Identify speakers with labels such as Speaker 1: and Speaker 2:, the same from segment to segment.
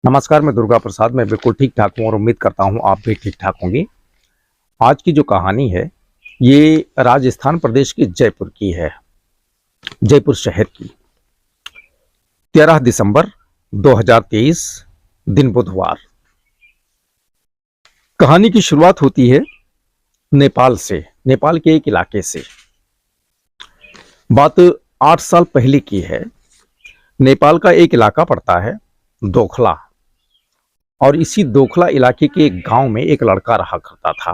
Speaker 1: नमस्कार, मैं दुर्गा प्रसाद। मैं बिल्कुल ठीक ठाक हूँ और उम्मीद करता हूँ आप भी ठीक ठाक होंगे। आज की जो कहानी है ये राजस्थान प्रदेश के जयपुर की है, जयपुर शहर की। 13 दिसंबर 2023 दिन बुधवार। कहानी की शुरुआत होती है नेपाल से, नेपाल के एक इलाके से। बात 8 साल पहले की है। नेपाल का एक इलाका पड़ता है दोखला, और इसी दोखला इलाके के एक गांव में एक लड़का रहा करता था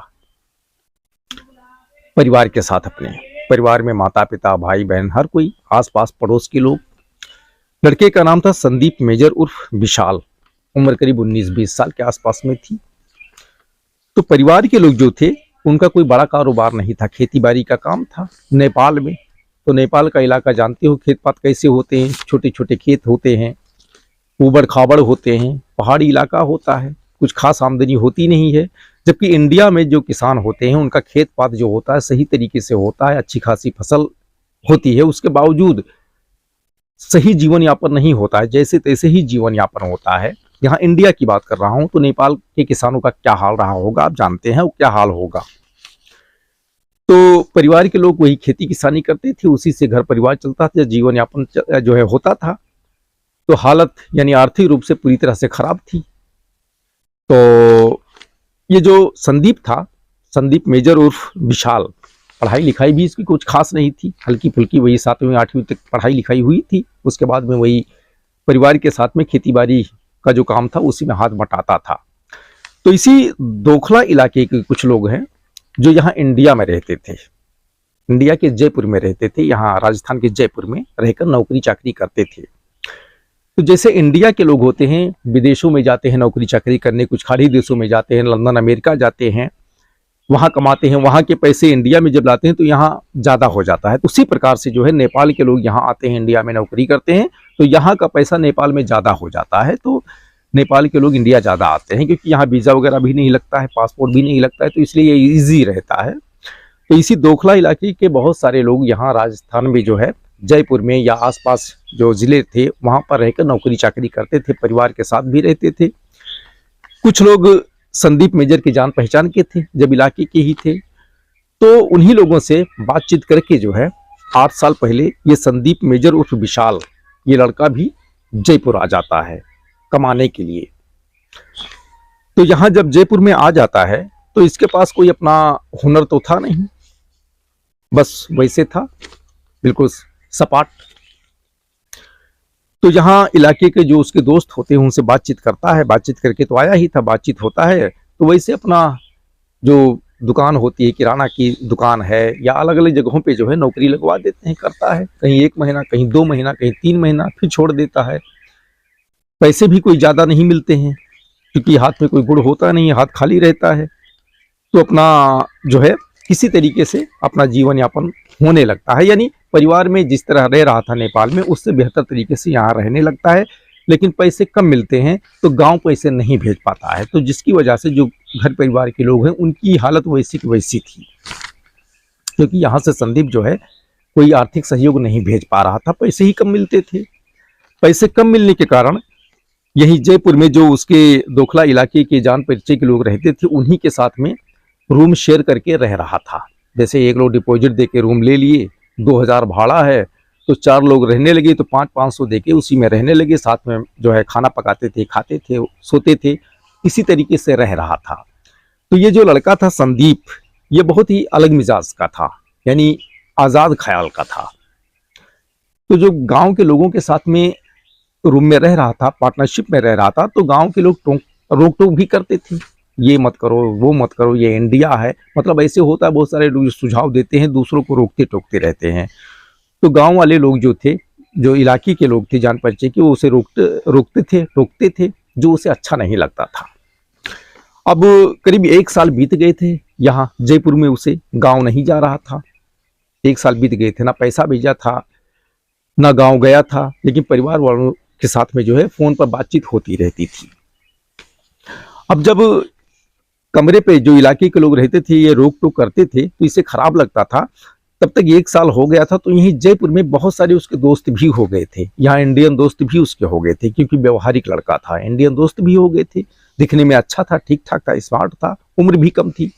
Speaker 1: परिवार के साथ। अपने परिवार में माता पिता भाई बहन हर कोई, आसपास पड़ोस के लोग। लड़के का नाम था संदीप मेजर उर्फ विशाल। उम्र करीब 19-20 साल के आसपास में थी। तो परिवार के लोग जो थे उनका कोई बड़ा कारोबार नहीं था, खेती बाड़ी का काम था नेपाल में। तो नेपाल का इलाका जानते हो, खेत पात कैसे होते हैं, छोटे छोटे खेत होते हैं, ऊबड़ खाबड़ होते हैं, पहाड़ी इलाका होता है, कुछ खास आमदनी होती नहीं है। जबकि इंडिया में जो किसान होते हैं उनका खेत पात जो होता है सही तरीके से होता है, अच्छी खासी फसल होती है, उसके बावजूद सही जीवन यापन नहीं होता है, जैसे तैसे ही जीवन यापन होता है। यहाँ इंडिया की बात कर रहा हूं, तो नेपाल के किसानों का क्या हाल रहा होगा आप जानते हैं, वो क्या हाल होगा। तो परिवार के लोग वही खेती किसानी करते थे, उसी से घर परिवार चलता था, जीवन यापन जो है होता था। तो हालत यानी आर्थिक रूप से पूरी तरह से खराब थी। तो ये जो संदीप था, संदीप मेजर उर्फ विशाल, पढ़ाई लिखाई भी इसकी कुछ खास नहीं थी, हल्की फुल्की वही 7वीं 8वीं तक पढ़ाई लिखाई हुई थी। उसके बाद में वही परिवार के साथ में खेती बाड़ी का जो काम था उसी में हाथ बटाता था। तो इसी दोखला इलाके के कुछ लोग हैं जो यहाँ इंडिया में रहते थे, इंडिया के जयपुर में रहते थे, यहाँ राजस्थान के जयपुर में रहकर नौकरी चाकरी करते थे। तो जैसे इंडिया के लोग होते हैं, विदेशों में जाते हैं नौकरी चाकरी करने, कुछ खाड़ी देशों में जाते हैं, लंदन अमेरिका जाते हैं, वहाँ कमाते हैं, वहाँ के पैसे इंडिया में जब लाते हैं तो यहाँ ज़्यादा हो जाता है। तो उसी प्रकार से जो है नेपाल के लोग यहाँ आते हैं, इंडिया में नौकरी करते हैं, तो यहाँ का पैसा नेपाल में ज़्यादा हो जाता है। तो नेपाल के लोग इंडिया ज़्यादा आते हैं क्योंकि यहाँ वीज़ा वगैरह भी नहीं लगता है, पासपोर्ट भी नहीं लगता है, तो इसलिए ये ईजी रहता है। तो इसी दोखला इलाके के बहुत सारे लोग यहाँ राजस्थान में जो है जयपुर में या आसपास जो जिले थे वहाँ पर रहकर नौकरी चाकरी करते थे, परिवार के साथ भी रहते थे। कुछ लोग संदीप मेजर की जान पहचान के थे, जब इलाके के ही थे। तो उन्हीं लोगों से बातचीत करके जो है 8 साल पहले ये संदीप मेजर उर्फ विशाल, ये लड़का भी जयपुर आ जाता है कमाने के लिए। तो यहाँ जब जयपुर में आ जाता है तो इसके पास कोई अपना हुनर तो था नहीं, बस वैसे था बिल्कुल सपाट। तो यहाँ इलाके के जो उसके दोस्त होते हैं उनसे बातचीत करता है, बातचीत करके तो आया ही था, बातचीत होता है तो वैसे अपना जो दुकान होती है, किराना की दुकान है या अलग अलग जगहों पे जो है नौकरी लगवा देते हैं, करता है, कहीं 1 महीना, कहीं 2 महीना, कहीं 3 महीना, फिर छोड़ देता है। पैसे भी कोई ज़्यादा नहीं मिलते हैं क्योंकि हाथ में कोई गुड़ होता नहीं है, हाथ खाली रहता है। तो अपना जो है किसी तरीके से अपना जीवन यापन होने लगता है, यानी परिवार में जिस तरह रह रहा था नेपाल में उससे बेहतर तरीके से यहाँ रहने लगता है। लेकिन पैसे कम मिलते हैं तो गांव पैसे नहीं भेज पाता है, तो जिसकी वजह से जो घर परिवार के लोग हैं उनकी हालत वैसी की वैसी थी, क्योंकि यहाँ से संदीप जो है कोई आर्थिक सहयोग नहीं भेज पा रहा था, पैसे ही कम मिलते थे। पैसे कम मिलने के कारण यही जयपुर में जो उसके दोखला इलाके के जान परिचय के लोग रहते थे उन्हीं के साथ में रूम शेयर करके रह रहा था। जैसे एक लोग डिपॉजिट दे के रूम ले लिए, 2000 भाड़ा है, तो 4 लोग रहने लगे तो 500-500 दे के उसी में रहने लगे, साथ में जो है खाना पकाते थे, खाते थे, सोते थे, इसी तरीके से रह रहा था। तो ये जो लड़का था संदीप, ये बहुत ही अलग मिजाज का था, यानी आज़ाद ख्याल का था। तो जो गांव के लोगों के साथ में रूम में रह रहा था, पार्टनरशिप में रह रहा था, तो गांव के लोग रोक टोक भी करते थे, ये मत करो, वो मत करो, ये इंडिया है, मतलब ऐसे होता है। बहुत सारे लोग सुझाव देते हैं, दूसरों को रोकते टोकते रहते हैं। तो गांव वाले लोग जो थे, जो इलाके के लोग थे जान परिचय के, वो उसे रोकते थे, टोकते थे, जो उसे अच्छा नहीं लगता था। अब करीब 1 साल बीत गए थे, यहाँ जयपुर में उसे गाँव नहीं जा रहा था। 1 साल बीत गए थे, ना पैसा भेजा था, ना गाँव गया था, लेकिन परिवार वालों के साथ में जो है फोन पर बातचीत होती रहती थी। अब जब कमरे पे जो इलाके के लोग रहते थे ये रोक टोक करते थे तो इसे खराब लगता था तब तक 1 साल हो गया था, तो यहीं जयपुर में बहुत सारे उसके दोस्त भी हो गए थे। यहाँ इंडियन दोस्त भी उसके हो गए थे, क्योंकि व्यवहारिक लड़का था। इंडियन दोस्त भी हो गए थे, दिखने में अच्छा था, ठीक ठाक था, स्मार्ट था, उम्र भी कम थी।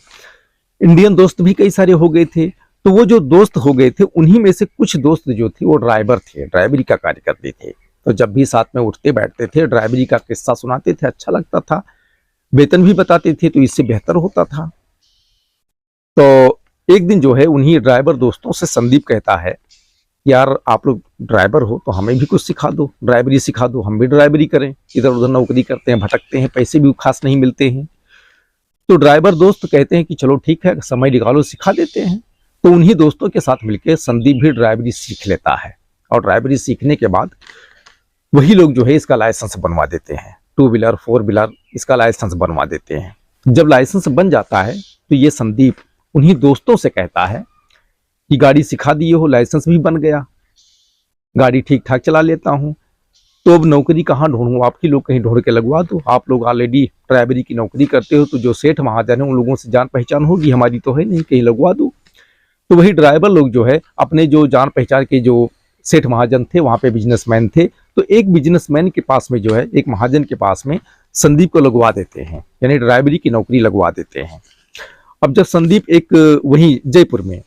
Speaker 1: इंडियन दोस्त भी कई सारे हो गए थे। तो वो जो दोस्त हो गए थे, उन्हीं में से कुछ दोस्त जो थे वो ड्राइवर थे, ड्राइवरी का कार्य करते थे। तो जब भी साथ में उठते बैठते थे, ड्राइवरी का किस्सा सुनाते थे, अच्छा लगता था, वेतन भी बताते थे, तो इससे बेहतर होता था। तो एक दिन जो है उन्हीं ड्राइवर दोस्तों से संदीप कहता है, यार आप लोग ड्राइवर हो तो हमें भी कुछ सिखा दो, ड्राइवरी सिखा दो, हम भी ड्राइवरी करें। इधर उधर नौकरी करते हैं, भटकते हैं, पैसे भी खास नहीं मिलते हैं। तो ड्राइवर दोस्त कहते हैं कि चलो ठीक है, समय निकालो, सिखा देते हैं। तो उन्हीं दोस्तों के साथ मिलकर संदीप भी ड्राइवरी सीख लेता है, और ड्राइवरी सीखने के बाद वही लोग जो है इसका लाइसेंस बनवा देते हैं, 2 व्हीलर 4 व्हीलर इसका लाइसेंस बनवा देते हैं। जब लाइसेंस बन जाता है तो ये संदीप उन्हीं दोस्तों से कहता है कि गाड़ी सिखा दिए हो, लाइसेंस भी बन गया, गाड़ी ठीक ठाक चला लेता हूँ, तो अब नौकरी कहाँ ढूंढूं, आप ही लोग कहीं ढूंढ के लगवा दो। आप लोग ऑलरेडी ड्राइवरी की नौकरी करते हो, तो जो सेठ महाजन है उन लोगों से जान पहचान होगी, हमारी तो है नहीं, कहीं लगवा दो। तो वही ड्राइवर लोग जो है अपने जो जान पहचान के जो सेठ महाजन थे, वहां पे बिजनेसमैन थे, तो एक बिजनेसमैन के पास में जो है, एक महाजन के पास में संदीप को लगवा देते हैं, यानी ड्राइवरी की नौकरी लगवा देते हैं। अब जब संदीप एक वहीं जयपुर में,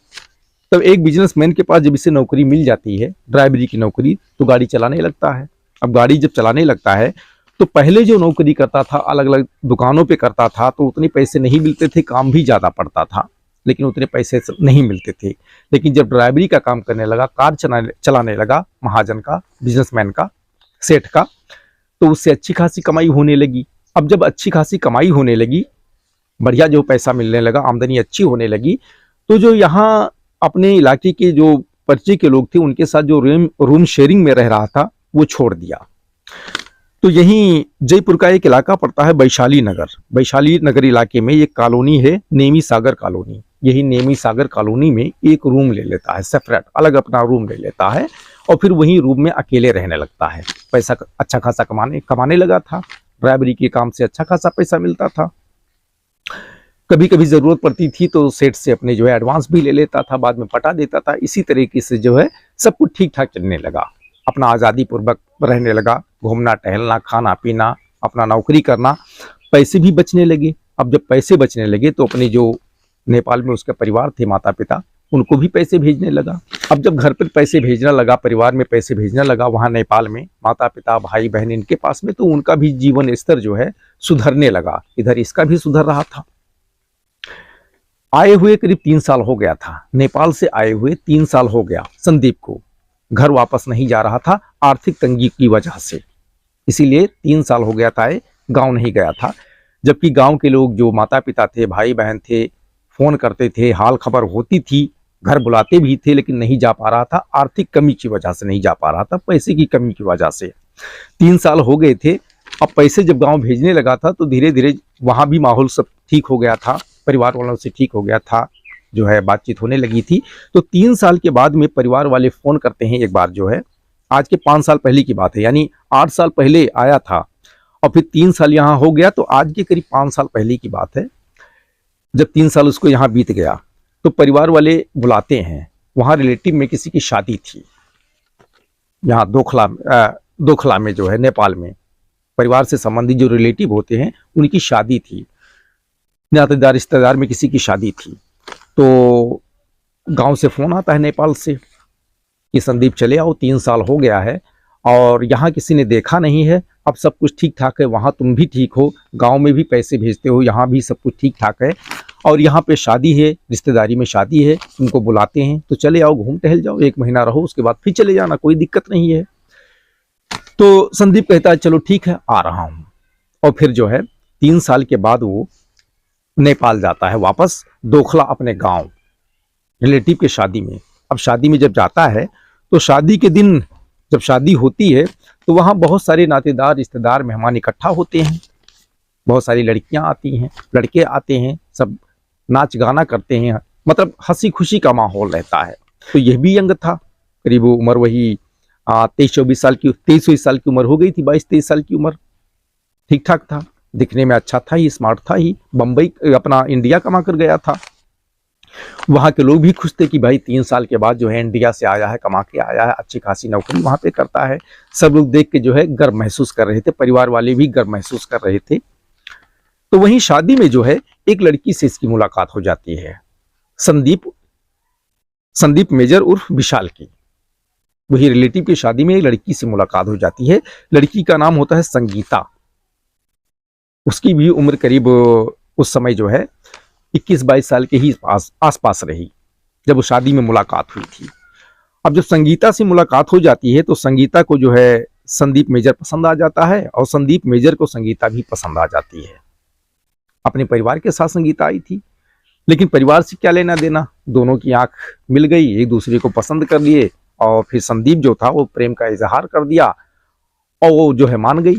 Speaker 1: तब एक बिजनेसमैन के पास जब इसे नौकरी मिल जाती है ड्राइवरी की नौकरी, तो गाड़ी चलाने लगता है। अब गाड़ी जब चलाने लगता है तो पहले जो नौकरी करता था, अलग अलग दुकानों पे करता था, तो उतने पैसे नहीं मिलते थे, काम भी ज़्यादा पड़ता था, लेकिन उतने पैसे नहीं मिलते थे। लेकिन जब ड्राइवरी का काम करने लगा, कार चलाने लगा महाजन का, बिजनेसमैन का, सेठ का, तो उससे अच्छी खासी कमाई होने लगी। अब जब अच्छी खासी कमाई होने लगी, बढ़िया जो पैसा मिलने लगा, आमदनी अच्छी होने लगी, तो जो यहाँ अपने इलाके के जो परिचय के लोग थे, उनके साथ जो रूम शेयरिंग में रह रहा था, वो छोड़ दिया। तो यहीं जयपुर का एक इलाका पड़ता है वैशाली नगर। वैशाली नगर इलाके में एक कॉलोनी है, नेमी सागर कॉलोनी। यही नेमी सागर कॉलोनी में एक रूम ले लेता है, सेपरेट अलग अपना रूम ले लेता है, और फिर वहीं रूम में अकेले रहने लगता है। पैसा अच्छा खासा कमाने लगा था, ड्राइवरी के काम से अच्छा खासा पैसा मिलता था। कभी कभी जरूरत पड़ती थी तो सेठ से अपने जो है एडवांस भी ले लेता था, बाद में पटा देता था। इसी तरीके से जो है सब कुछ ठीक ठाक चलने लगा, अपना आज़ादी पूर्वक रहने लगा, घूमना टहलना, खाना पीना, अपना नौकरी करना, पैसे भी बचने लगे। अब जब पैसे बचने लगे तो अपने जो नेपाल में उसके परिवार थे, माता पिता, उनको भी पैसे भेजने लगा। अब जब घर पर पैसे भेजना लगा, परिवार में पैसे भेजना लगा, वहाँ नेपाल में माता पिता भाई बहन इनके पास में, तो उनका भी जीवन स्तर जो है सुधरने लगा, इधर इसका भी सुधर रहा था। आए हुए करीब 3 साल हो गया था, नेपाल से आए हुए 3 साल हो गया संदीप को, घर वापस नहीं जा रहा था आर्थिक तंगी की वजह से, इसीलिए 3 साल हो गया था, गांव नहीं गया था। जबकि गांव के लोग जो माता पिता थे, भाई बहन थे, फोन करते थे, हाल खबर होती थी, घर बुलाते भी थे, लेकिन नहीं जा पा रहा था, आर्थिक कमी की वजह से नहीं जा पा रहा था, पैसे की कमी की वजह से। 3 साल हो गए थे। अब पैसे जब गांव भेजने लगा था तो धीरे धीरे वहां भी माहौल सब ठीक हो गया था, परिवार वालों से ठीक हो गया था, जो है बातचीत होने लगी थी। तो 3 साल के बाद में परिवार वाले फोन करते हैं एक बार, जो है आज के 5 साल पहले की बात है, यानी 8 साल पहले आया था और फिर 3 साल यहाँ हो गया, तो आज के करीब 5 साल पहले की बात है। जब 3 साल उसको यहाँ बीत गया तो परिवार वाले बुलाते हैं, वहाँ रिलेटिव में किसी की शादी थी, यहाँ दोखला में जो है नेपाल में परिवार से संबंधित जो रिलेटिव होते हैं उनकी शादी थी, नातेदार रिश्तेदार में किसी की शादी थी। तो गांव से फोन आता है नेपाल से कि संदीप चले आओ, 3 साल हो गया है और यहाँ किसी ने देखा नहीं है, अब सब कुछ ठीक ठाक है, वहाँ तुम भी ठीक हो, गांव में भी पैसे भेजते हो, यहाँ भी सब कुछ ठीक ठाक है, और यहाँ पे शादी है, रिश्तेदारी में शादी है, तुमको बुलाते हैं, तो चले आओ, घूम टहल जाओ, 1 महीना रहो, उसके बाद फिर चले जाना, कोई दिक्कत नहीं है। तो संदीप कहता है चलो ठीक है, आ रहा हूँ। और फिर जो है 3 साल के बाद वो नेपाल जाता है वापस, दोखला अपने गांव रिलेटिव के शादी में। अब शादी में जब जाता है तो शादी के दिन जब शादी होती है तो वहाँ बहुत सारे नातेदार रिश्तेदार मेहमान इकट्ठा होते हैं, बहुत सारी लड़कियां आती हैं, लड़के आते हैं, सब नाच गाना करते हैं, मतलब हंसी खुशी का माहौल रहता है। तो यह भी यंग था, करीब उम्र वही 23-24 साल की, 23 साल की उम्र हो गई थी, 22-23 साल की उम्र, ठीक ठाक था, दिखने में अच्छा था ही, स्मार्ट था ही, बम्बई अपना इंडिया कमा कर गया था। वहाँ के लोग भी खुश थे कि भाई 3 साल के बाद जो है इंडिया से आया है, कमा के आया है, अच्छी खासी नौकरी वहाँ पे करता है। सब लोग देख के जो है गर्व महसूस कर रहे थे, परिवार वाले भी गर्व महसूस कर रहे थे। तो वहीं शादी में जो है एक लड़की से इसकी मुलाकात हो जाती है, संदीप मेजर उर्फ विशाल की। वही रिलेटिव की शादी में एक लड़की से मुलाकात हो जाती है। लड़की का नाम होता है संगीता। उसकी भी उम्र करीब उस समय जो है 21-22 साल के ही आसपास रही जब उस शादी में मुलाकात हुई थी। अब जब संगीता से मुलाकात हो जाती है तो संगीता को जो है संदीप मेजर पसंद आ जाता है और संदीप मेजर को संगीता भी पसंद आ जाती है। अपने परिवार के साथ संगीता आई थी, लेकिन परिवार से क्या लेना देना, दोनों की आंख मिल गई, एक दूसरे को पसंद कर लिए और फिर संदीप जो था वो प्रेम का इजहार कर दिया और वो जो है मान गई,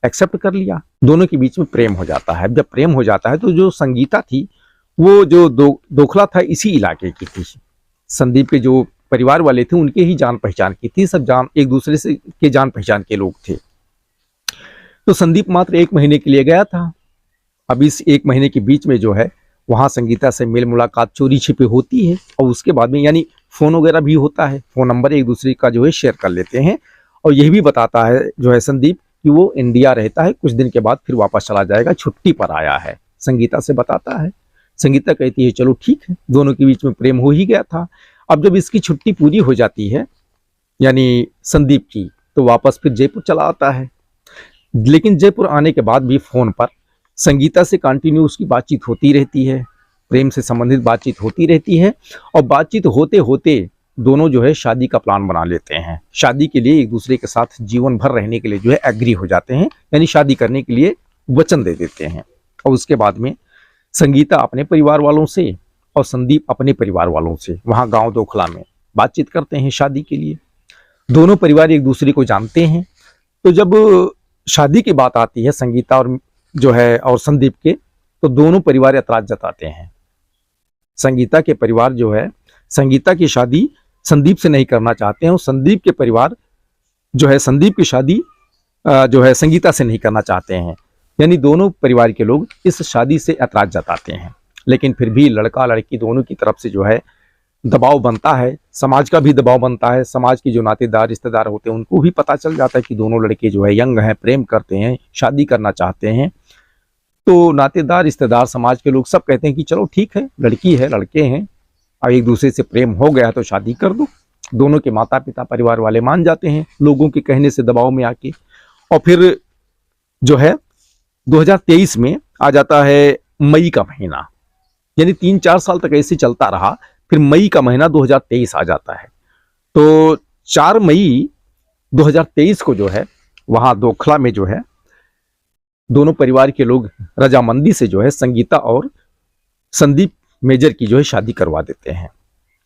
Speaker 1: एक्सेप्ट कर लिया। दोनों के बीच में प्रेम हो जाता है। जब प्रेम हो जाता है तो जो संगीता थी वो जो दोखला था इसी इलाके की थी। संदीप के जो परिवार वाले थे उनके ही जान पहचान की थी, सब एक दूसरे से के जान पहचान के लोग थे। तो संदीप मात्र 1 महीने के लिए गया था। अब इस 1 महीने के बीच में जो है वहां संगीता से मेल मुलाकात चोरी छिपे होती है और उसके बाद में यानी फोन वगैरह भी होता है, फोन नंबर एक दूसरे का जो है शेयर कर लेते हैं। और यही भी बताता है जो है संदीप कि वो इंडिया रहता है, कुछ दिन के बाद फिर वापस चला जाएगा, छुट्टी पर आया है, संगीता से बताता है। संगीता कहती है चलो ठीक है, दोनों के बीच में प्रेम हो ही गया था। अब जब इसकी छुट्टी पूरी हो जाती है यानी संदीप की, तो वापस फिर जयपुर चला आता है। लेकिन जयपुर आने के बाद भी फोन पर संगीता से कंटिन्यू उसकी बातचीत होती रहती है, प्रेम से संबंधित बातचीत होती रहती है। और बातचीत होते होते दोनों जो है शादी का प्लान बना लेते हैं। शादी के लिए एक दूसरे के साथ जीवन भर रहने के लिए जो है एग्री हो जाते हैं, यानी शादी करने के लिए वचन दे देते हैं। और उसके बाद में संगीता अपने परिवार वालों से और संदीप अपने परिवार वालों से वहाँ गांव दोखला में बातचीत करते हैं शादी के लिए। दोनों परिवार एक दूसरे को जानते हैं। तो जब शादी की बात आती है संगीता और जो है और संदीप के, तो दोनों परिवार ऐतराज जताते हैं। संगीता के परिवार जो है संगीता की शादी संदीप से नहीं करना चाहते हैं और संदीप के परिवार जो है संदीप की शादी जो है संगीता से नहीं करना चाहते हैं। यानी दोनों परिवार के लोग इस शादी से ऐतराज जताते हैं। लेकिन फिर भी लड़का लड़की दोनों की तरफ से जो है दबाव बनता है, समाज का भी दबाव बनता है। समाज के जो नातेदार रिश्तेदार होते हैं उनको भी पता चल जाता है कि दोनों लड़के जो है यंग हैं, प्रेम करते हैं, शादी करना चाहते हैं। तो नातेदार रिश्तेदार समाज के लोग सब कहते हैं कि चलो ठीक है, लड़की है लड़के हैं, अब एक दूसरे से प्रेम हो गया तो शादी कर दो। दोनों के माता पिता परिवार वाले मान जाते हैं लोगों के कहने से, दबाव में आके। और फिर जो है 2023 में आ जाता है मई का महीना, यानी 3-4 साल तक ऐसे चलता रहा। फिर मई का महीना 2023 आ जाता है। तो 4 मई 2023 को जो है वहां दोखला में जो है दोनों परिवार के लोग रजामंदी से जो है संगीता और संदीप मेजर की जो है शादी करवा देते हैं।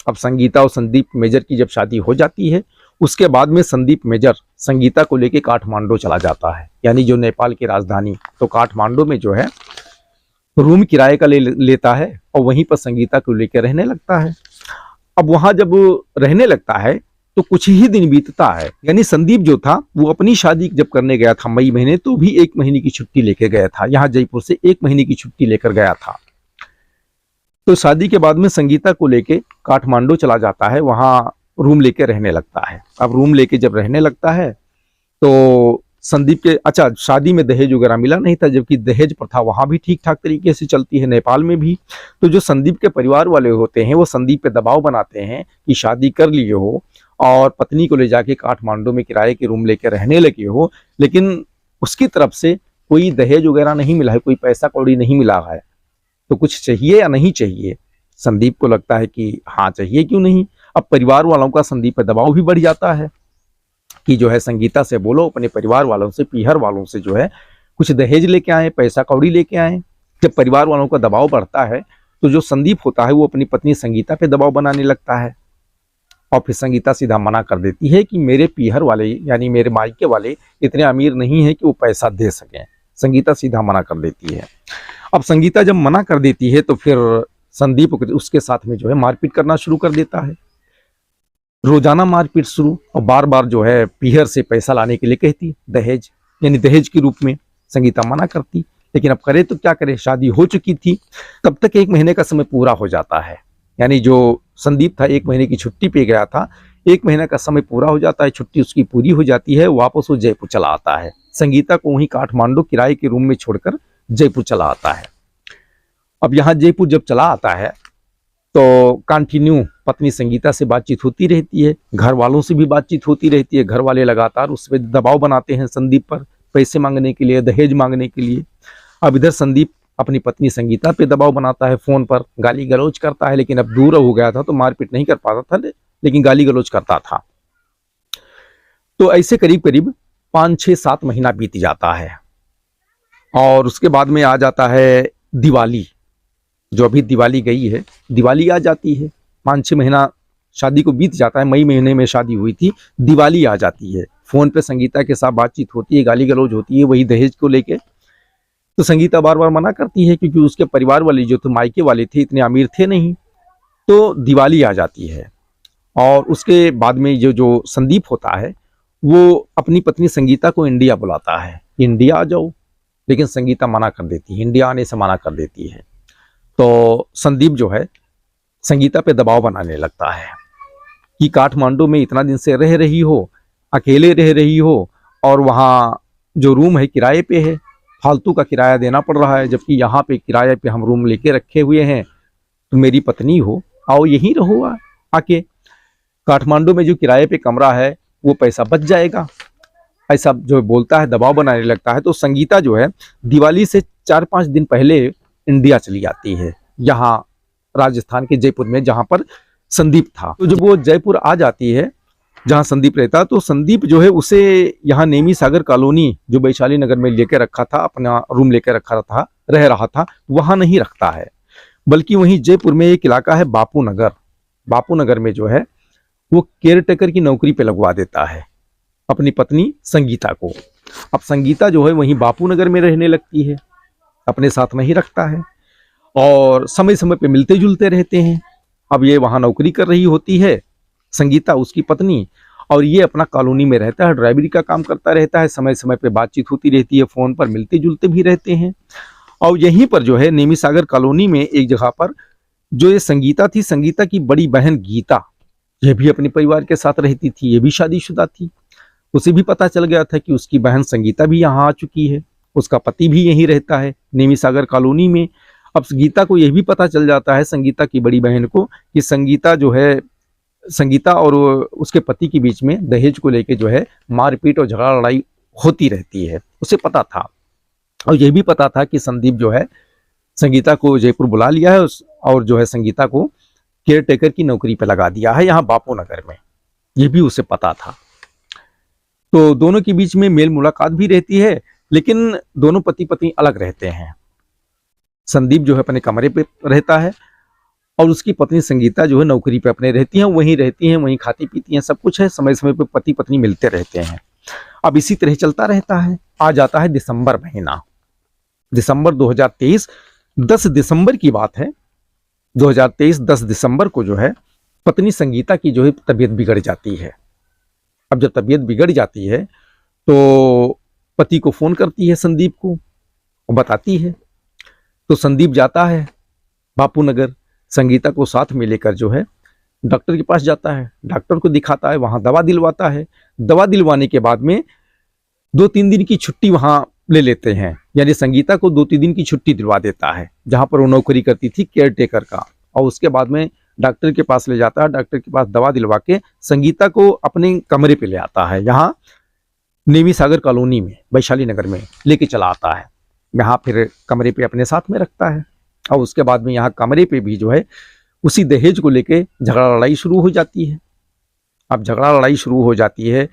Speaker 1: अब संगीता और संदीप मेजर की जब शादी हो जाती है उसके बाद में संदीप मेजर संगीता को लेके काठमांडू चला जाता है, यानी जो नेपाल की राजधानी। तो काठमांडू में जो है रूम किराए का लेता है और वहीं पर संगीता को लेकर रहने लगता है। अब वहां जब रहने लगता है तो कुछ ही दिन बीतता है, यानी संदीप जो था वो अपनी शादी जब करने गया था मई महीने, तो भी 1 महीने की छुट्टी लेकर गया था। यहाँ जयपुर से 1 महीने की छुट्टी लेकर गया था। तो शादी के बाद में संगीता को लेके काठमांडू चला जाता है, वहां रूम लेके रहने लगता है। अब रूम लेके जब रहने लगता है तो संदीप के शादी में दहेज वगैरह मिला नहीं था, जबकि दहेज प्रथा वहां भी ठीक ठाक तरीके से चलती है, नेपाल में भी। तो जो संदीप के परिवार वाले होते हैं वो संदीप पे दबाव बनाते हैं कि शादी कर लिए हो और पत्नी को ले जाके काठमांडू में किराए की रूम लेके रहने लगे हो, लेकिन उसकी तरफ से कोई दहेज वगैरह नहीं मिला है, कोई पैसा कौड़ी नहीं मिला है। तो कुछ चाहिए या नहीं चाहिए? संदीप को लगता है कि हाँ चाहिए, क्यों नहीं। अब परिवार वालों का संदीप पर दबाव भी बढ़ जाता है कि जो है संगीता से बोलो, अपने परिवार वालों से, पीहर वालों से जो है कुछ दहेज लेके आए, पैसा कौड़ी लेके आए। जब परिवार वालों का दबाव बढ़ता है तो जो संदीप होता है वो अपनी पत्नी संगीता पे दबाव बनाने लगता है और फिर संगीता सीधा मना कर देती है कि मेरे पीहर वाले यानी मेरे मायके वाले इतने अमीर नहीं है कि वो पैसा दे सकें। संगीता सीधा मना कर देती है। अब संगीता जब मना कर देती है तो फिर संदीप उसके साथ में जो है मारपीट करना शुरू कर देता है, रोजाना मारपीट शुरू। और बार बार जो है पीहर से पैसा लाने के लिए कहती, दहेज यानी दहेज के रूप में। संगीता मना करती, लेकिन अब करे तो क्या करे, शादी हो चुकी थी। तब तक 1 महीने का समय पूरा हो जाता है। यानी जो संदीप था 1 महीने की छुट्टी पे गया था, 1 महीने का समय पूरा हो जाता है, छुट्टी उसकी पूरी हो जाती है, वापस वो जयपुर चला आता है। संगीता को वहीं काठमांडू किराए के रूम में छोड़कर जयपुर चला आता है। अब यहाँ जयपुर जब चला आता है तो कंटिन्यू पत्नी संगीता से बातचीत होती रहती है, घर वालों से भी बातचीत होती रहती है। घर वाले लगातार उस पर दबाव बनाते हैं संदीप पर, पैसे मांगने के लिए, दहेज मांगने के लिए। अब इधर संदीप अपनी पत्नी संगीता पे दबाव बनाता है, फोन पर गाली गलौज करता है, लेकिन अब दूर हो गया था तो मारपीट नहीं कर पाता था, लेकिन गाली गलौज करता था। तो ऐसे करीब करीब 5-6-7 महीना बीत जाता है और उसके बाद में आ जाता है दिवाली। जो अभी दिवाली गई है, दिवाली आ जाती है। 5-6 महीना शादी को बीत जाता है, मई महीने में शादी हुई थी, दिवाली आ जाती है। फोन पे संगीता के साथ बातचीत होती है, गाली गलौज होती है, वही दहेज को लेके। तो संगीता बार बार मना करती है क्योंकि उसके परिवार वाले जो थे, मायके वाले थे, इतने अमीर थे नहीं। तो दिवाली आ जाती है और उसके बाद में जो संदीप होता है वो अपनी पत्नी संगीता को इंडिया बुलाता है, इंडिया आ जाओ, लेकिन संगीता मना कर देती है, इंडिया आने से मना कर देती है। तो संदीप जो है संगीता पे दबाव बनाने लगता है कि काठमांडू में इतना दिन से रह रही हो, अकेले रह रही हो, और वहाँ जो रूम है किराए पे है, फालतू का किराया देना पड़ रहा है, जबकि यहाँ पे किराए पे हम रूम लेके रखे हुए हैं। तो मेरी पत्नी हो, आओ यहीं रहो आके, काठमांडू में जो किराए पे कमरा है वो पैसा बच जाएगा, ऐसा जो बोलता है, दबाव बनाने लगता है। तो संगीता जो है दिवाली से 4-5 दिन पहले इंडिया चली जाती है, यहाँ राजस्थान के जयपुर में, जहाँ पर संदीप था। तो जब वो जयपुर आ जाती है जहाँ संदीप रहता, तो संदीप जो है उसे यहाँ नेमी सागर कॉलोनी जो वैशाली नगर में लेके रखा था, अपना रूम लेके रखा था, रह रहा था, वहाँ नहीं रखता है, बल्कि वहीं जयपुर में एक इलाका है बापू नगर, बापू नगर में जो है वो केयर टेकर की नौकरी पे लगवा देता है अपनी पत्नी संगीता को। अब संगीता जो है वहीं बापू नगर में रहने लगती है, अपने साथ नहीं रखता है और समय समय पे मिलते जुलते रहते हैं। अब ये वहाँ नौकरी कर रही होती है संगीता, उसकी पत्नी, और ये अपना कॉलोनी में रहता है, ड्राइवरी का काम करता रहता है। समय समय पे बातचीत होती रहती है, फोन पर मिलते जुलते भी रहते हैं। और यहीं पर जो है नेमी सागर कॉलोनी में एक जगह पर जो ये संगीता थी, संगीता की बड़ी बहन गीता, ये भी अपने परिवार के साथ रहती थी, ये भी शादीशुदा थी। उसे भी पता चल गया था कि उसकी बहन संगीता भी यहाँ आ चुकी है, उसका पति भी यहीं रहता है नेमी सागर कॉलोनी में। अब गीता को यह भी पता चल जाता है, संगीता की बड़ी बहन को, कि संगीता जो है, संगीता और उसके पति के बीच में दहेज को लेके जो है मारपीट और झगड़ा लड़ाई होती रहती है, उसे पता था। और यह भी पता था कि संदीप जो है संगीता को जयपुर बुला लिया है और जो है संगीता को केयर टेकर की नौकरी पे लगा दिया है यहाँ बापू नगर में, यह भी उसे पता था। तो दोनों के बीच में मेल मुलाकात भी रहती है, लेकिन दोनों पति पत्नी अलग रहते हैं। संदीप जो है अपने कमरे पे रहता है और उसकी पत्नी संगीता जो है नौकरी पे अपने रहती हैं, वहीं रहती हैं, वहीं खाती पीती हैं, सब कुछ है, समय समय पे पति पत्नी मिलते रहते हैं। अब इसी तरह चलता रहता है। आ जाता है दिसंबर महीना, दिसंबर 2023, 10 दिसंबर की बात है। 2023 10 दिसंबर को जो है पत्नी संगीता की जो है तबीयत बिगड़ जाती है। अब जब तबीयत बिगड़ जाती है तो पति को फोन करती है संदीप को, वो बताती है। तो संदीप जाता है बापू नगर, संगीता को साथ में लेकर जो है डॉक्टर के पास जाता है, डॉक्टर को दिखाता है, वहां दवा दिलवाता है। दवा दिलवाने के बाद में 2-3 दिन की छुट्टी वहां ले लेते हैं, यानी संगीता को 2-3 दिन की छुट्टी दिलवा देता है जहां पर वो नौकरी करती थी केयर टेकर का। और उसके बाद में डॉक्टर के पास ले जाता है, डॉक्टर के पास दवा दिलवा के संगीता को अपने कमरे पे ले आता है, यहाँ नेमी सागर कॉलोनी में वैशाली नगर में लेके चला आता है। यहाँ फिर कमरे पे अपने साथ में रखता है और उसके बाद में यहाँ कमरे पे भी जो है उसी दहेज को लेके झगड़ा लड़ाई शुरू हो जाती है। अब झगड़ा लड़ाई शुरू हो जाती है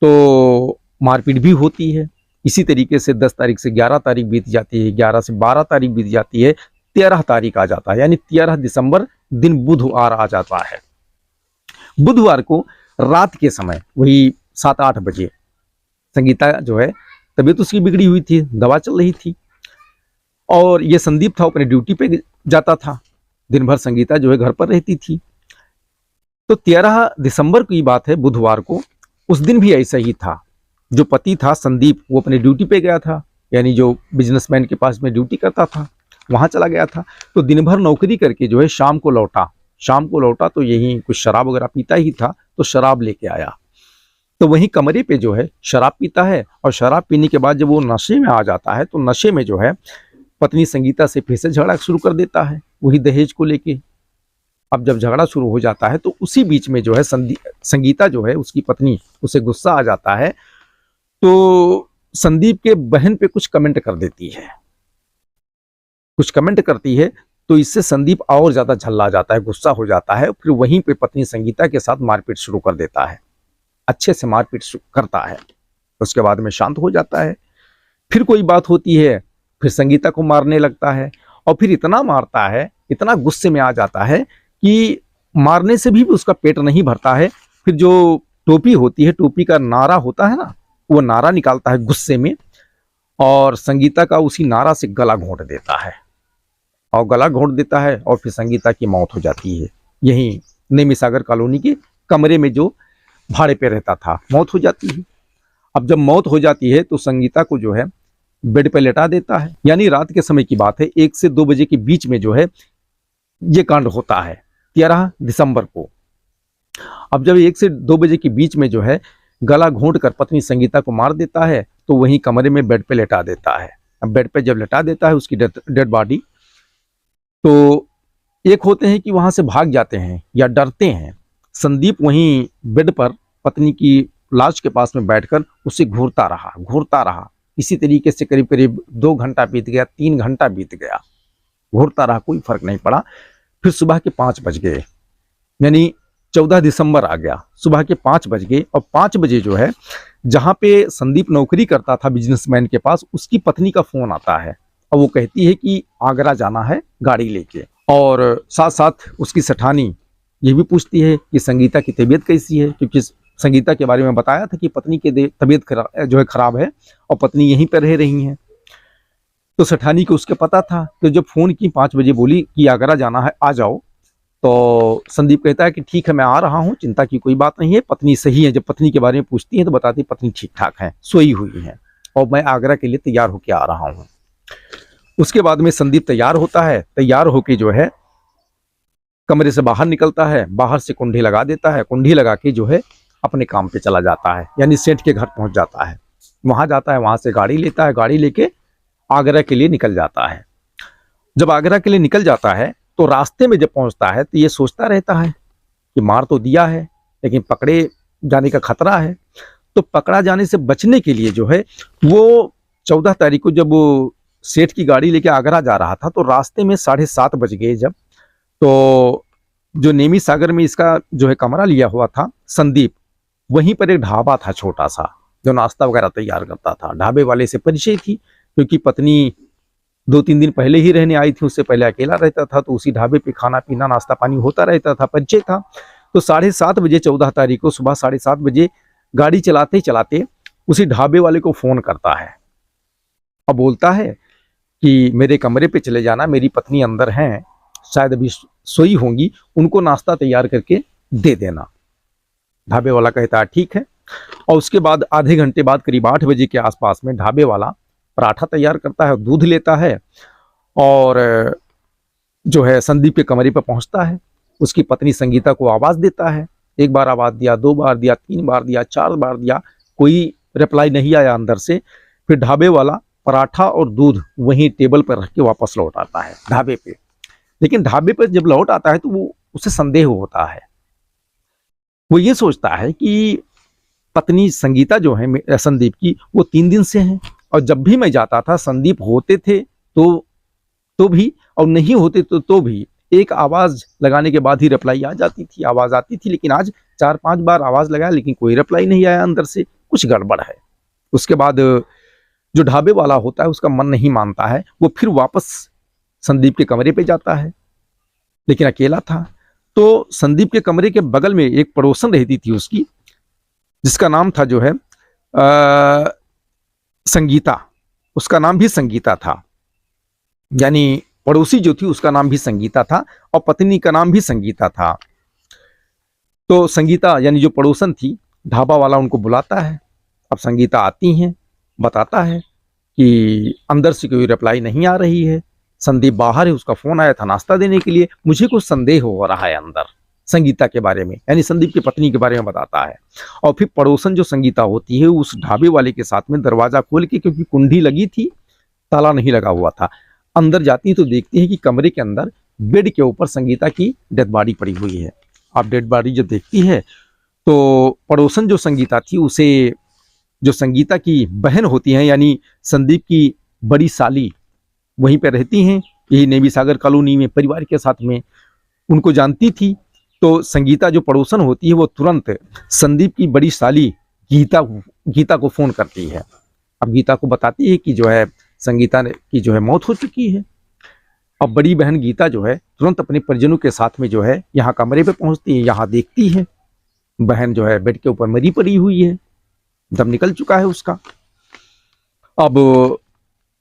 Speaker 1: तो मारपीट भी होती है। इसी तरीके से 10 तारीख से 11 तारीख बीत जाती है, 11 से 12 तारीख बीत जाती है, 13 तारीख आ जाता है, यानी 13 दिसंबर दिन बुधवार आ जाता है। बुधवार को रात के समय वही 7-8 बजे संगीता जो है तबीयत उसकी बिगड़ी हुई थी, दवा चल रही थी और ये संदीप था अपने ड्यूटी पे जाता था, दिन भर संगीता जो है घर पर रहती थी। तो 13 दिसंबर की बात है, बुधवार को, उस दिन भी ऐसा ही था। जो पति था संदीप वो अपने ड्यूटी पे गया था, यानी जो बिजनेसमैन के पास में ड्यूटी करता था वहां चला गया था। तो दिन भर नौकरी करके जो है शाम को लौटा, शाम को लौटा तो यही कुछ शराब वगैरह पीता ही था, तो शराब लेके आया। तो वहीं कमरे पे जो है शराब पीता है, और शराब पीने के बाद जब वो नशे में आ जाता है तो नशे में जो है पत्नी संगीता से फिर से झगड़ा शुरू कर देता है, वही दहेज को लेके। अब जब झगड़ा शुरू हो जाता है तो उसी बीच में जो है संगीता जो है उसकी पत्नी, उसे गुस्सा आ जाता है, तो संदीप के बहन पे कुछ कमेंट कर देती है, कुछ कमेंट करती है। तो इससे संदीप और ज्यादा झल्ला जाता है, गुस्सा हो जाता है, फिर वहीं पे पत्नी संगीता के साथ मारपीट शुरू कर देता है, अच्छे से मारपीट करता है। उसके बाद में शांत हो जाता है। फिर कोई बात होती है, फिर संगीता को मारने लगता है, और फिर इतना मारता है, इतना गुस्से में आ जाता है कि मारने से भी उसका पेट नहीं भरता है। फिर जो टोपी होती है, टोपी का नारा होता है ना, वो नारा निकालता है गुस्से में, और संगीता का उसी नारा से गला घोंट देता है, और गला घोंट देता है, और फिर संगीता की मौत हो जाती है। यहीं नेमी सागर कॉलोनी के कमरे में जो भाड़े पे रहता था, मौत हो जाती है। अब जब मौत हो जाती है तो संगीता को जो है बेड पे लेटा देता है। यानी रात के समय की बात है, 1 से 2 बजे के बीच में जो है ये कांड होता है, 13 दिसंबर को। अब जब 1 से 2 बजे के बीच में जो है गला घोंट कर पत्नी संगीता को मार देता है, तो वहीं कमरे में बेड पे लेटा देता है। अब बेड पे जब लेटा देता है उसकी डेड बॉडी, तो एक होते हैं कि वहां से भाग जाते हैं या डरते हैं। संदीप वहीं बेड पर पत्नी की लाश के पास में बैठकर उसे घूरता रहा। इसी तरीके से करीब करीब 2 घंटा बीत गया, 3 घंटा बीत गया, घूरता रहा, कोई फर्क नहीं पड़ा। फिर सुबह के 5 बज गए, यानी 14 दिसंबर आ गया, सुबह के 5 बज गए। और 5 बजे जो है जहां पे संदीप नौकरी करता था बिजनेसमैन के पास, उसकी पत्नी का फोन आता है, और वो कहती है कि आगरा जाना है गाड़ी लेके, और साथ साथ उसकी सेठानी ये भी पूछती है कि संगीता की तबीयत कैसी है, क्योंकि संगीता के बारे में बताया था कि पत्नी की तबीयत जो है खराब है, और पत्नी यहीं पर रह रही हैं। तो सेठानी को उसके पता था। तो जब फोन की 5 बजे बोली कि आगरा जाना है, आ जाओ, तो संदीप कहता है कि ठीक है मैं आ रहा हूँ, चिंता की कोई बात नहीं है, पत्नी सही है। जब पत्नी के बारे में पूछती है तो बताती पत्नी ठीक ठाक है, सोई हुई है, और मैं आगरा के लिए तैयार होकर आ रहा हूँ। उसके बाद में संदीप तैयार होता है, तैयार होके जो है कमरे से बाहर निकलता है, बाहर से कुंडी लगा देता है, कुंडी लगा के जो है अपने काम पे चला जाता है, यानी सेठ के घर पहुंच जाता है। वहां जाता है, वहां से गाड़ी लेता है, गाड़ी लेके आगरा के लिए निकल जाता है। जब आगरा के लिए निकल जाता है तो रास्ते में जब पहुंचता है तो ये सोचता रहता है कि मार तो दिया है, लेकिन पकड़े जाने का खतरा है। तो पकड़ा जाने से बचने के लिए जो है वो 14 तारीख को जब वो सेठ की गाड़ी लेके आगरा जा रहा था, तो रास्ते में 7:30 बज गए जब, तो जो नेमी सागर में इसका जो है कमरा लिया हुआ था संदीप, वहीं पर एक ढाबा था छोटा सा, जो नाश्ता वगैरह तैयार करता था। ढाबे वाले से परिचय थी, क्योंकि पत्नी 2-3 दिन पहले ही रहने आई थी, उससे पहले अकेला रहता था, तो उसी ढाबे पे खाना पीना नाश्ता पानी होता रहता था, परिचय था। तो 7:30 बजे 14 तारीख को सुबह 7:30 बजे गाड़ी चलाते चलाते उसी ढाबे वाले को फोन करता है, और बोलता है कि मेरे कमरे पे चले जाना, मेरी पत्नी अंदर हैं, शायद अभी सोई होंगी, उनको नाश्ता तैयार करके दे देना। ढाबे वाला कहता है ठीक है। और उसके बाद आधे घंटे बाद करीब 8 बजे के आसपास में ढाबे वाला पराठा तैयार करता है, दूध लेता है, और जो है संदीप के कमरे पर पहुंचता है। उसकी पत्नी संगीता को आवाज देता है, 1 बार आवाज दिया, 2 बार दिया, 3 बार दिया, 4 बार दिया, कोई रिप्लाई नहीं आया अंदर से। फिर ढाबे वाला पराठा और दूध वहीं टेबल पर रख के वापस लौट आता है ढाबे पे। लेकिन ढाबे पर जब लौट आता है तो वो उसे संदेह होता है, वो ये सोचता है कि पत्नी संगीता जो है संदीप की, वो 3 दिन से हैं, और जब भी मैं जाता था संदीप होते थे तो भी, और नहीं होते तो भी एक आवाज लगाने के बाद ही रिप्लाई आ जाती थी, आवाज आती थी। लेकिन आज 4-5 बार आवाज लगाया लेकिन कोई रिप्लाई नहीं आया, अंदर से कुछ गड़बड़ है। उसके बाद जो ढाबे वाला होता है उसका मन नहीं मानता है, वो फिर वापस संदीप के कमरे पे जाता है, लेकिन अकेला था। तो संदीप के कमरे के बगल में एक पड़ोसन रहती थी उसकी, जिसका नाम था जो है संगीता, उसका नाम भी संगीता था, यानी पड़ोसी जो थी उसका नाम भी संगीता था, और पत्नी का नाम भी संगीता था। तो संगीता यानी जो पड़ोसन थी, ढाबा वाला उनको बुलाता है। अब संगीता आती हैं, बताता है कि अंदर से कोई रिप्लाई नहीं आ रही है, संदीप बाहर है, उसका फोन आया था नाश्ता देने के लिए, मुझे कुछ संदेह हो रहा है अंदर संगीता के बारे में, यानी संदीप की पत्नी के बारे में बताता है। और फिर पड़ोसन जो संगीता होती है उस ढाबे वाले के साथ में दरवाजा खोल के, क्योंकि कुंडी लगी थी, ताला नहीं लगा हुआ था, अंदर जाती है तो देखती है कि कमरे के अंदर बेड के ऊपर संगीता की डेड बॉडी पड़ी हुई है। अब डेड बॉडी जब देखती है तो पड़ोसन जो संगीता थी उसे, जो संगीता की बहन होती हैं यानी संदीप की बड़ी साली, वहीं पे रहती हैं, यही नेवी सागर कॉलोनी में परिवार के साथ में, उनको जानती थी। तो संगीता जो पड़ोसन होती है वो तुरंत संदीप की बड़ी साली गीता को फोन करती है। अब गीता को बताती है कि जो है संगीता की जो है मौत हो चुकी है। अब बड़ी बहन गीता जो है तुरंत अपने परिजनों के साथ में जो है यहाँ कमरे पे पहुंचती है। यहाँ देखती है बहन जो है बेड के ऊपर मरी पड़ी हुई है, दम निकल चुका है उसका। अब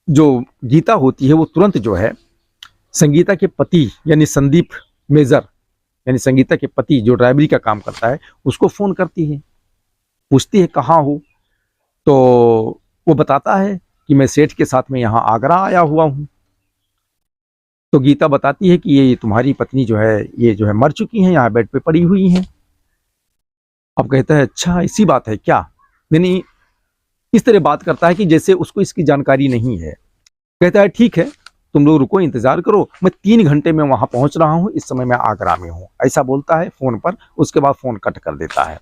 Speaker 1: जो गीता होती है वो तुरंत जो है संगीता के पति यानी संदीप मेजर, यानी संगीता के पति जो ड्राइवरी का काम करता है, उसको फोन करती है, पूछती है कहाँ हो। तो वो बताता है कि मैं सेठ के साथ में यहाँ आगरा आया हुआ हूँ। तो गीता बताती है कि ये तुम्हारी पत्नी जो है ये जो है मर चुकी हैं, यहाँ बेड पे पड़ी हुई हैं। अब कहता है अच्छा ऐसी बात है क्या, यानी इस तरह बात करता है कि जैसे उसको इसकी जानकारी नहीं है। कहता है ठीक है तुम लोग रुको, इंतजार करो, मैं 3 घंटे में वहां पहुंच रहा हूं, इस समय मैं आगरा में हूं, ऐसा बोलता है फोन पर। उसके बाद फोन कट कर देता है।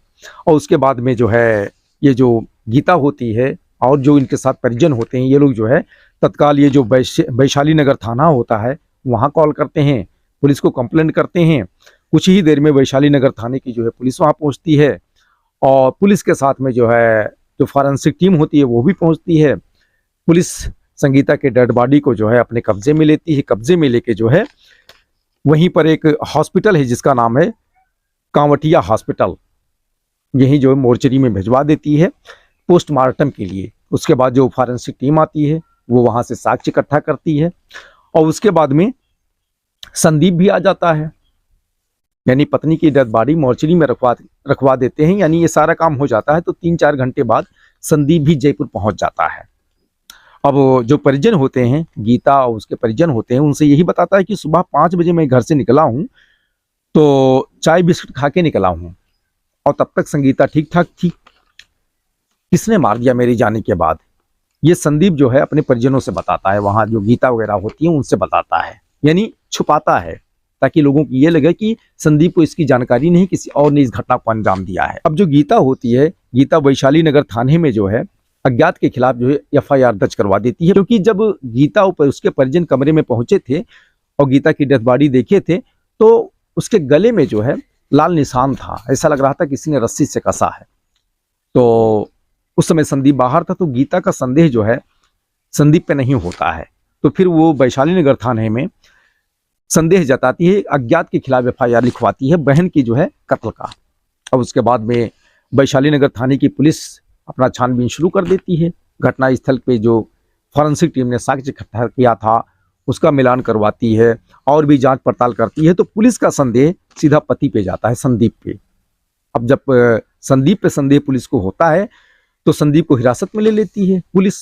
Speaker 1: और उसके बाद में जो है ये जो गीता होती है और जो इनके साथ परिजन होते हैं, ये लोग जो है तत्काल ये जो वैशाली नगर थाना होता है वहां कॉल करते हैं, पुलिस को कंप्लेंट करते हैं। कुछ ही देर में वैशाली नगर थाने की जो है पुलिस वहां पहुंचती है और पुलिस के साथ में जो है जो फॉरेंसिक टीम होती है वो भी पहुंचती है। पुलिस संगीता के डेड बॉडी को जो है अपने कब्जे में लेती है। कब्जे में लेके जो है वहीं पर एक हॉस्पिटल है जिसका नाम है कांवटिया हॉस्पिटल, यही जो है मोर्चरी में भिजवा देती है पोस्टमार्टम के लिए। उसके बाद जो फॉरेंसिक टीम आती है वो वहां से साक्ष्य इकट्ठा करती है और उसके बाद में संदीप भी आ जाता है, यानी पत्नी की डेड बॉडी मोर्चरी में रखवा देते हैं। यानी ये सारा काम हो जाता है तो 3-4 घंटे बाद संदीप भी जयपुर पहुंच जाता है। अब जो परिजन होते हैं, गीता और उसके परिजन होते हैं, उनसे यही बताता है कि सुबह 5 बजे मैं घर से निकला हूं तो चाय बिस्कुट खा के निकला हूं और तब तक संगीता ठीक ठाक थी। किसने मार दिया मेरे जाने के बाद, ये संदीप जो है अपने परिजनों से बताता है, वहां जो गीता वगैरह होती है उनसे बताता है, यानी छुपाता है ताकि लोगों को ये लगे कि संदीप को इसकी जानकारी नहीं, किसी और ने इस घटना को अंजाम दिया है। अब जो गीता होती है, गीता वैशाली नगर थाने में जो है अज्ञात के खिलाफ जो है FIR दर्ज करवा देती है, क्योंकि जब गीता ऊपर उसके परिजन कमरे में पहुंचे थे और गीता की डेथ बॉडी देखे थे तो उसके गले में जो है लाल निशान था, ऐसा लग रहा था किसी ने रस्सी से कसा है। तो उस समय संदीप बाहर था तो गीता का संदेह जो है संदीप पे नहीं होता है, तो फिर वो वैशाली नगर थाने में संदेह जताती है, अज्ञात के खिलाफ FIR लिखवाती है बहन की जो है कत्ल का। अब उसके बाद में वैशाली नगर थाने की पुलिस अपना छानबीन शुरू कर देती है। घटना स्थल पे जो फॉरेंसिक टीम ने साक्ष्य इकट्ठा किया था उसका मिलान करवाती है और भी जांच पड़ताल करती है। तो पुलिस का संदेह सीधा पति पे जाता है, संदीप पे। अब जब संदीप पे संदेह पुलिस को होता है तो संदीप को हिरासत में ले लेती है पुलिस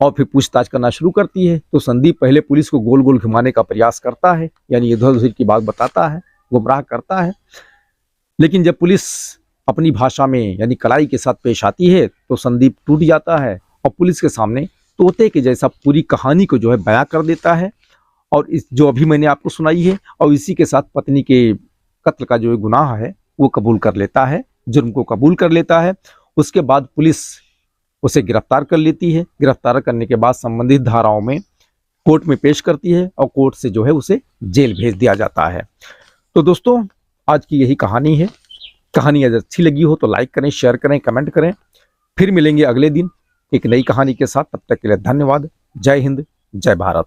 Speaker 1: और फिर पूछताछ करना शुरू करती है। तो संदीप पहले पुलिस को गोल गोल घुमाने का प्रयास करता है, यानी इधर उधर की बात बताता है, गुमराह करता है। लेकिन जब पुलिस अपनी भाषा में यानी कड़ाई के साथ पेश आती है तो संदीप टूट जाता है और पुलिस के सामने तोते के जैसा पूरी कहानी को जो है बयां कर देता है और इस जो अभी मैंने आपको सुनाई है, और इसी के साथ पत्नी के कत्ल का जो गुनाह है वो कबूल कर लेता है, जुर्म को कबूल कर लेता है। उसके बाद पुलिस उसे गिरफ्तार कर लेती है। गिरफ्तार करने के बाद संबंधित धाराओं में कोर्ट में पेश करती है और कोर्ट से जो है उसे जेल भेज दिया जाता है। तो दोस्तों आज की यही कहानी है। कहानी अगर अच्छी लगी हो तो लाइक करें, शेयर करें, कमेंट करें। फिर मिलेंगे अगले दिन एक नई कहानी के साथ। तब तक के लिए धन्यवाद। जय हिंद, जय भारत।